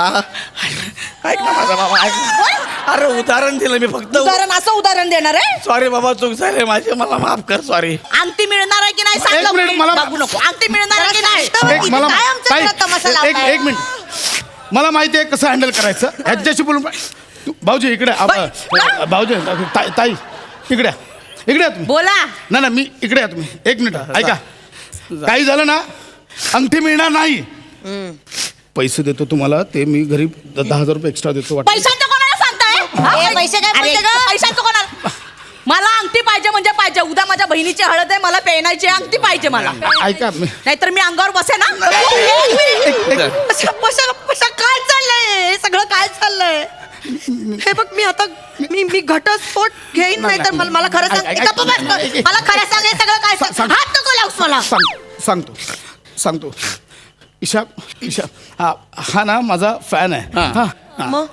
ऐक ना माझा बाबा, ऐक ना. अरे उदाहरण दिलं मी फक्त. असं उदाहरण देणार आहे सॉरी बाबा, चूक झाली माझी, मला माफ कर. सॉरी. अंगठी मिळणार आहे की नाही सांग एक लवकर. मिनिट, मला- बघू नको अंगठी मिळणार आहे की नाही एक मला काय आमच्या ताई, घरात तमाशा एक लावताय? एक मिनिट. मला माहिती आहे कसं हँडल करायचं. ह्याच्याशी बोलून भाऊजी इकडे भाऊजी ताई इकडे या तुम्ही. बोला नाही नाही, मी इकडे या तुम्ही. एक मिनिट ऐका. काही झालं ना, अंगठी मिळणार नाही. पैसे देतो तुम्हाला, ते मी घरी 10,000 रुपये एक्स्ट्रा देतो. वाटतं पैशांचं कोणाला सांगताय हा? ए, पैसे काय अरे, बोलते गं? पैशांचं कोणाला मला अंगठी पाहिजे म्हणजे पाहिजे. उद्या माझ्या बहिणीची हळद आहे, मला पेनायची अंगठी पाहिजे मला. ऐका नाहीतर मी अंगावर बसे ना. काय चाललंय हे सगळं, काय चाललंय हे बघ. मी आता मी घटस्फोट घेईन, नाही तर मला खरं सांग. मला खरं सांग हे सगळं काय. हात नको लावूस मला. सांगतो ईशा हा ना माझा फॅन आहे.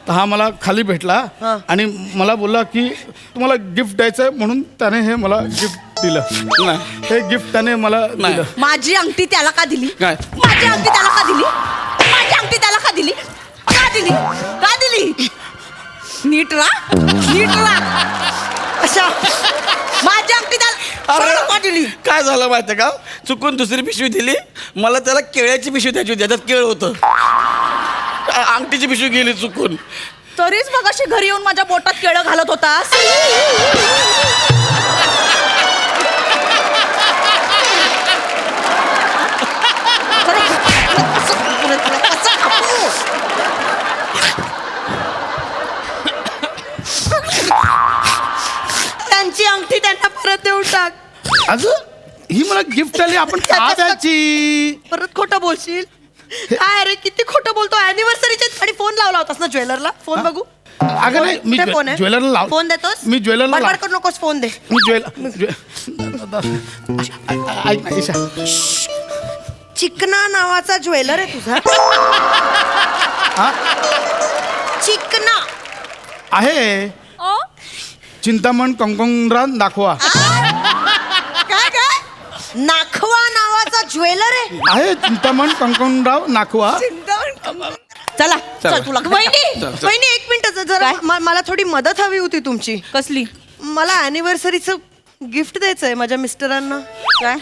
हा मला खाली भेटला आणि मला बोलला की तुम्हाला गिफ्ट द्यायचंय, म्हणून त्याने हे मला गिफ्ट दिलं. हे गिफ्ट त्याने मला दिलं. माझी अंगठी त्याला का दिली? काय? माझी अंगठी त्याला का दिली? माझी अंगठी त्याला का दिली? का दिली? का दिली? नीट राहा. अशा माझी अंगठी त्याला का दिली? काय झालं माहितीये का, चुकून दुसरी पिशवी दिली. मला त्याला केळ्याची पिशवी द्यायची होती, त्याच्यात केळ होतं. अंगठीची पिशवी गेली चुकून. तरीच मग अशी घरी येऊन माझ्या पोटात केळं घालत होतास. त्यांची अंगठी त्यांना परत देऊन टाक. अगं ही मला गिफ्ट आली, आपण का द्यायची? परत खोटं बोलशील. काय रे, किती खोटं बोलतो. अॅनिव्हर्सरीच्या आणि फोन लावला होतास ना ज्वेलरला. फोन बघू. अगं नाही, मी कुठे फोन आहे? ज्वेलरला लाव. फोन देतोस? मी ज्वेलरला बडबड करू नकोस, फोन दे. मी ऐक ना ईशा, चिकना नावाचा ज्वेलर आहे तुझा. चिकना आहे. चिंतामण कंकणरान दाखवा. काय नाखवा नावाचा ज्वेलर आहे. चिंतामण कंकणराव नाखवा. चला चल तुला. वहिनी एक मिनिट जरा, मला थोडी मदत हवी होती तुमची. कसली? मला अॅनिव्हर्सरीचं गिफ्ट द्यायचंय माझ्या मिस्टरांना. काय?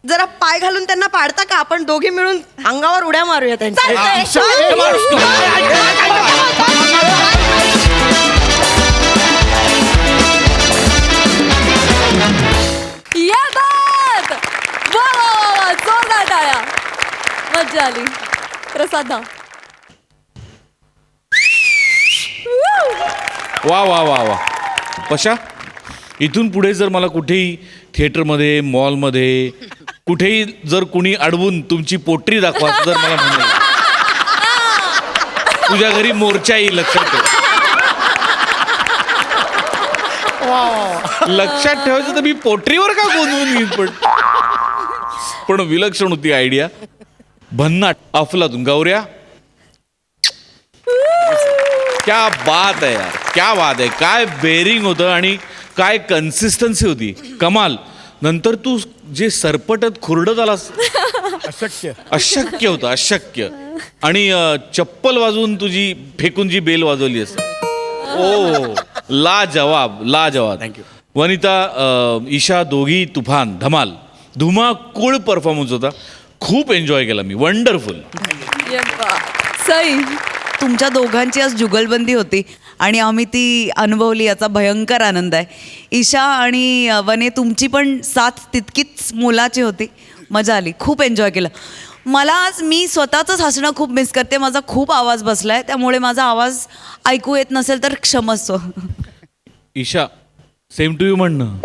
जरा पाय घालून त्यांना पाडता का? आपण दोघे मिळून अंगावर उड्या मारूया त्यांच्या. या बात! वा वा वा वा, जोरदार टाळ्या. मज्जा आली. प्रसाद दा. वा वा वा वा. पशा, इथून पुढे जर मला कुठेही थिएटरमध्ये, मॉलमध्ये, कुठेही जर कुणी अडवून तुमची पोट्री दाखवा जर मला म्हणलं, तुझ्या घरी मोर्चा येईल, लक्षात ठेव. लक्षात ठेवायचं तर मी पोट्रीवर का गोंधळून घेईन. पण विलक्षण होती आयडिया. भन्नाट, अफलातून. गौऱ्या, क्या बात आहे यार, क्या बात आहे. काय बेरिंग होतं आणि काय कन्सिस्टन्सी होती, कमाल. नंतर तू जे सरपटत खुरडत आलास, अशक्य होतं, अशक्य. आणि चप्पल वाजवून तुझी फेकून जी बेल वाजवली असं, ओ लाजवाब, लाजवाब. थँक्यू. वनिता, ईशा, दोघी तुफान, धमाल, धुमाकूळ परफॉर्मन्स होता. खूप एन्जॉय केला मी. वंडरफुल. सई, तुमच्या दोघांची आज जुगलबंदी होती आणि आम्ही ती अनुभवली, याचा भयंकर आनंद आहे. ईशा आणि वने, तुमची पण साथ तितकीच मोलाची होती. मजा आली, खूप एन्जॉय केलं. मला आज मी स्वतःचंच हसणं खूप मिस करते. माझा खूप आवाज बसलाय, त्यामुळे माझा आवाज ऐकू येत नसेल तर क्षमस्व. ईशा, सेम टू यू म्हणणं.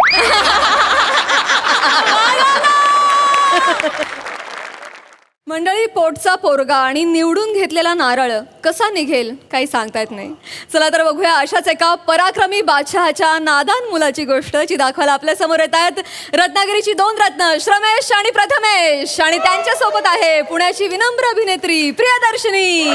मंडळी, पोटचा पोरगा आणि निवडून घेतलेला नारळ कसा निघेल काही सांगता येत नाही. चला तर बघूया अशाच एका पराक्रमी बादशहाच्या नादान मुलाची गोष्ट, जी दाखवायला आपल्या समोर येत आहेत रत्नागिरीची 2 रत्न, श्रमेश आणि प्रथमेश. आणि त्यांच्या सोबत आहे पुण्याची विनम्र अभिनेत्री प्रियदर्शनी.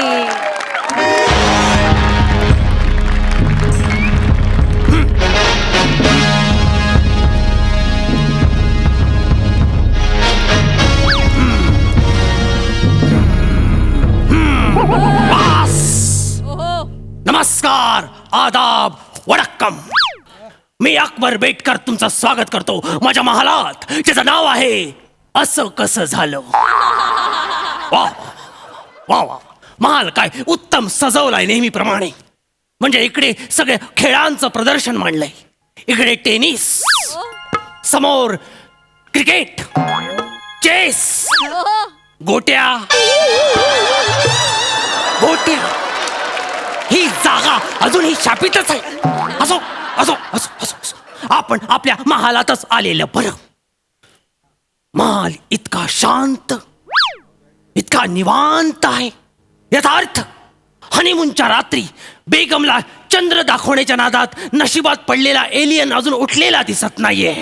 नमस्कार, आदाब, वडक्कम. मी अकबर बेटकर तुमचं स्वागत करतो माझ्या महालात, ज्याचं नाव आहे असं कसं झालं. वा वा वा, महाल काय उत्तम सजवलाय नेहमीप्रमाणे. म्हणजे इकडे सगळे खेळांचं प्रदर्शन मांडलंय. इकडे टेनिस, समोर क्रिकेट, चेस, गोट्या. ही जागा अजूनही शापितच आहे. असो असो असो असो, आपण आपल्या महालातच आलेलं बरं. महाल इतका शांत, इतका निवांत आहे. याचा अर्थ हनीमूनच्या रात्री बेगमला चंद्र दाखवण्याच्या नादात नशिबात पडलेला एलियन अजून उठलेला दिसत नाहीये.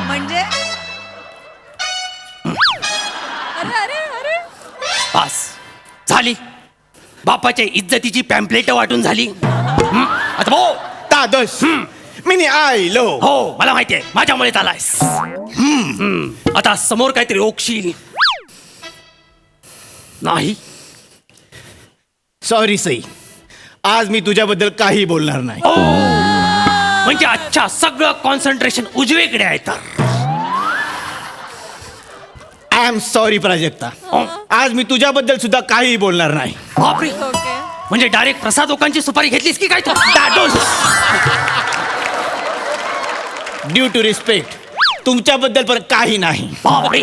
म्हणजे पास झाली. बापाच्या इज्जतीची पॅम्पलेट वाटून झाली. आता भाऊ दादोस मी आयलो. हो मला माहिती आहे, माझ्यामुळे आलायस. आता समोर काहीतरी ओकशील नाही. सॉरी सई, आज मी तुझ्याबद्दल काही बोलणार नाही. म्हणजे अच्छा सगळं कॉन्सन्ट्रेशन उजवीकडे आहे तर. आय एम सॉरी प्राजक्ता, आज मी तुझ्याबद्दल सुद्धा काही बोलणार नाही. बापरे, म्हणजे डायरेक्ट प्रसाद लोकांची सुपारी घेतलीस की काय तू? ड्यू टू रिस्पेक्ट, तुमच्याबद्दल पण काही नाही. बापरे,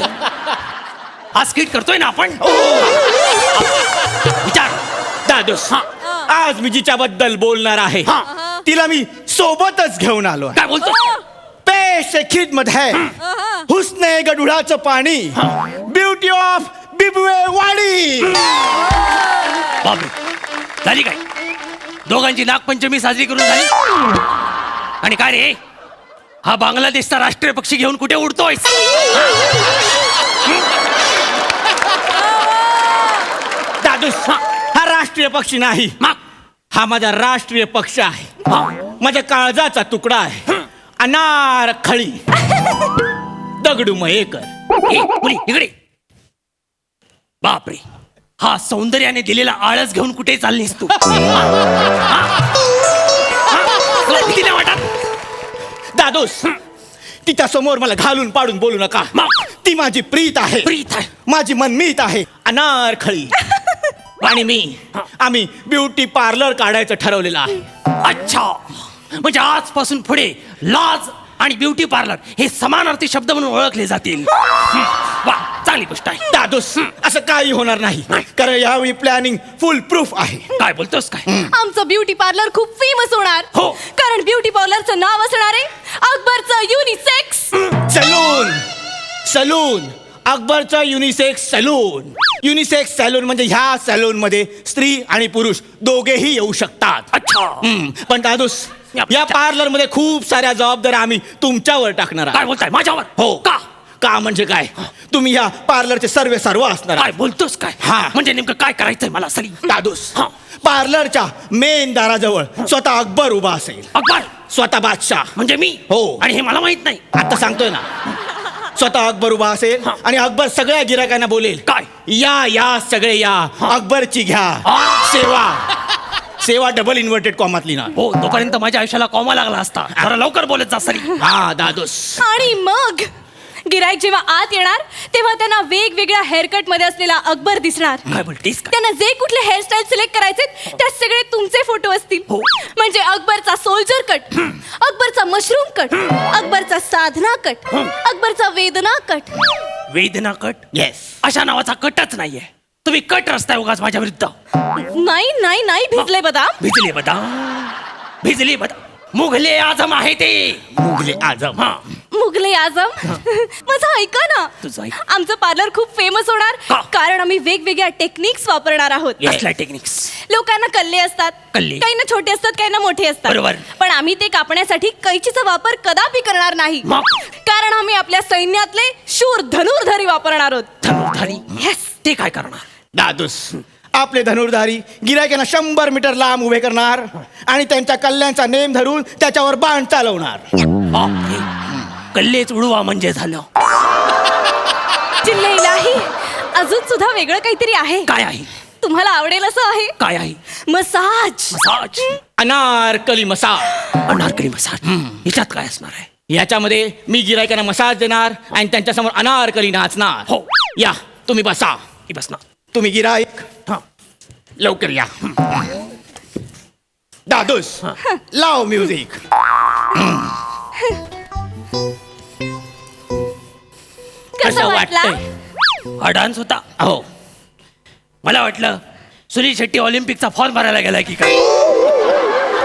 हा स्किट करतोय ना आपण. विचार दादोस, आज मी जिच्याबद्दल बोलणार आहे तिला मी सोबतच घेऊन आलो आहे. काय बोलतो? पेश खिदमत है हुस्ने गडुळाचं पाणी, ब्युटी ऑफ बिबवे वाडी. बापरे, झाली काय? दोघांची नागपंचमी साजरी करून झाली. आणि काय रे, हा बांगलादेशचा राष्ट्रीय पक्षी घेऊन कुठे उडतोय? दादोस, हा राष्ट्रीय पक्षी नाही, हा माझा राष्ट्रीय पक्ष आहे. माझ्या काळजाचा तुकडा आहे. अनार खळी दगडू मयेकर. इकडे. बापरे, हा सौंदर्याने दिलेला आळस घेऊन कुठे चाललीस तू? भीती नाही वाटत? दादोस, तिच्या समोर मला घालून पाडून बोलू नका. ती माझी प्रीत आहे, माझी मनमीत आहे. अनारखळी आणि मी, आम्ही ब्युटी पार्लर काढायचं ठरवलेलं आहे. अच्छा, म्हणजे आजपासून पुढे लाज आणि ब्युटी पार्लर हे समानार्थी शब्द म्हणून ओळखले जातील. वा, चांगली गोष्ट आहे. दादोस, असं काही होणार नाही, कारण यावेळी प्लॅनिंग फुल प्रूफ आहे. काय बोलतोस काय? आमचं ब्युटी पार्लर खूप फेमस होणार. हो. कारण ब्युटी पार्लरचं नाव असणार आहे अकबरचं युनिसेक्स सलून. सलून अकबरचं युनिसेक्स सलून. युनिसेक्स सॅलून म्हणजे ह्या सॅलून मध्ये स्त्री आणि पुरुष दोघेही येऊ शकतात. अच्छा. पण दादोस, या पार्लर मध्ये खूप साऱ्या जबाबदाऱ्या आम्ही तुमच्यावर टाकणार काय आहोत. बोलताय माझ्यावर? हो. का? का म्हणजे काय, तुम्ही ह्या पार्लरचे सर्व असणार काय आहात. बोलतोस काय? हा. म्हणजे नेमकं काय करायचंय मला सरी? दादोस, हा. पार्लरच्या मेन दाराजवळ स्वतः अकबर उभा असेल. अकबर स्वतः बादशाह म्हणजे मी? हो. आणि हे मला माहित नाही. आता सांगतोय ना, स्वतः अकबर उभा असेल आणि अकबर सगळ्या गिरायकांना बोलेल, काय? या सगळे या, अकबरची घ्या सेवा. सेवा डबल इन्व्हर्टेड कॉमातली ना. हो, तोपर्यंत माझ्या आयुष्याला कॉमा लागला असता. जरा लवकर बोलत जा सरी. हा दादोस. आणि मग गिराईक जेव्हा आत येणार तेव्हा त्यांना वेगवेगळ्या हेअरकट मध्ये असलेला अकबर दिसणार. काय बोलतेस का? त्यांना जे कुठले हेअरस्टाईल सिलेक्ट करायचे त्यात सगळे तुमचे फोटो असतील. हो. म्हणजे अकबरचा सोल्जर कट, अकबरचा मशरूम कट, अकबरचा साधना कट, अकबरचा वेदना कट. वेदना कट? येस. अशा नावाचा कटच नाहीये. तुम्ही कट रस्ताय उगाच माझ्या विरुद्ध. नाही नाही नाही, भिजले बदाम. भिजले बदाम, भिजले बदाम. मुघले आजम आहे ते. मुघले आजम. हा. मुघले आजम. माझं ऐका ना, तुझं ऐक. आमचं पार्लर खूप फेमस होणार का? कारण आम्ही वेगवेगळ्या टेक्निक्स वापरणार आहोत. कसल्या टेक्निक्स? लोकांना कल्ले असतात, कल्ले? काही ना छोटे असतात, काही ना मोठे असतात. बरोबर. पण आम्ही ते कापण्यासाठी कैचीचा वापर कदापि करणार नाही. मग? कारण आम्ही आपल्या सैन्यातले शूर धनुर्धारी वापरणार आहोत. धनुर्धारी? Yes. ते काय करणार? दादोस, आपले धनुर्धारी गिरायकांना 100 मीटर लांब उभे करणार आणि त्यांच्या कल्ल्यांचा नेम धरून त्याच्यावर बाण चालवणार. बापरे, कल्लेच उडवा म्हणजे झालं. चिल्ले इलाही, अजून सुद्धा वेगळं काहीतरी आहे. काय आहे? तुम्हाला आवडेल असं आहे. काय आहे? Massage. Massage? Anarkali massage. Anarkali massage. हिच्यात काय असणार आहे? याच्यामध्ये मी गिरायकांना मसाज देणार आणि त्यांच्यासमोर अनारकली नाचणार. हो. या तुम्ही बसा. ही बस ना. तुम्ही गिराईक हा. लवकर या. दादूस लाव म्युझिक. कसं वाटलं? हा डान्स होता. हो. मला वाटलं सुनील शेट्टी ऑलिम्पिकचा फॉर्म भरायला गेलाय की काय.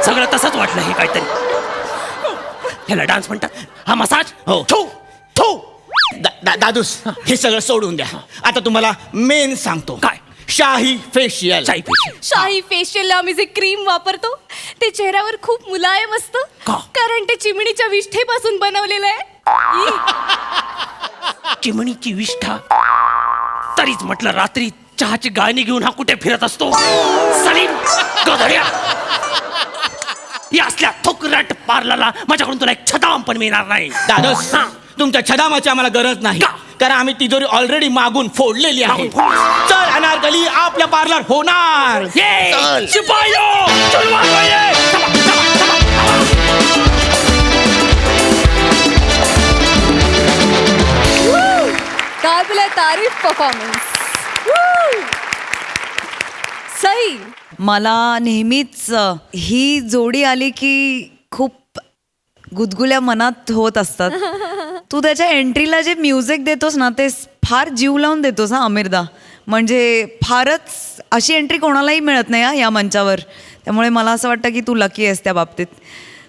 सगळं तसंच वाटलं हे काहीतरी. ह्याला डान्स म्हणतात. हा मसाज. हो. थू थू. दादूस हे सगळं सोडून द्या. आता तुम्हाला मेन सांगतो. काय? शाही फेशियल. चाई पेशी. शाही फेशियलला आम्ही जे क्रीम वापरतो ते चेहऱ्यावर खूप मुलायम असतं. का? कारण ते चिमणीच्या विष्ठेपासून बनवलेलं आहे. चिमणीची विष्ठा. तरीच म्हटलं रात्री चहाची गाळणी घेऊन हा कुठे फिरत असतो. सलीम गधड्या. या असल्या थोकरट पार्लरला माझ्याकडून तुला एक छदाम पण मिळणार नाही. दादूस हा. तुमच्या छदामाची आम्हाला गरज नाही. का? कारण आम्ही तिजोरी ऑलरेडी मागून फोडलेली आहे. मागून फोड. चल अनारकली आपल्या पार्लर होणार. ये चल. शिपायो चल वाजवा ये. चला, चला, चला, चला. काबिले तारीफ परफॉर्मन्स. सई. मला नेहमीच ही जोडी आली की खूप गुदगुल्या मनात होत असतात. तू त्याच्या एंट्रीला जे म्युझिक देतोस ना ते फार जीव लावून देतोस हा अमीरदा. म्हणजे फारच अशी एंट्री कोणालाही मिळत नाही हा या मंचावर. त्यामुळे मला असं वाटतं की तू लकी आहेस त्या बाबतीत.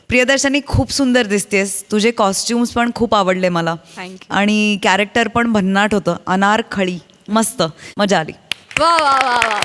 प्रियदर्शनी खूप सुंदर दिसतेस. तुझे कॉस्ट्युम्स पण खूप आवडले मला. Thank आणि कॅरेक्टर पण भन्नाट होतं. अनारखळी मस्त मजा आली. वा वा वा वा.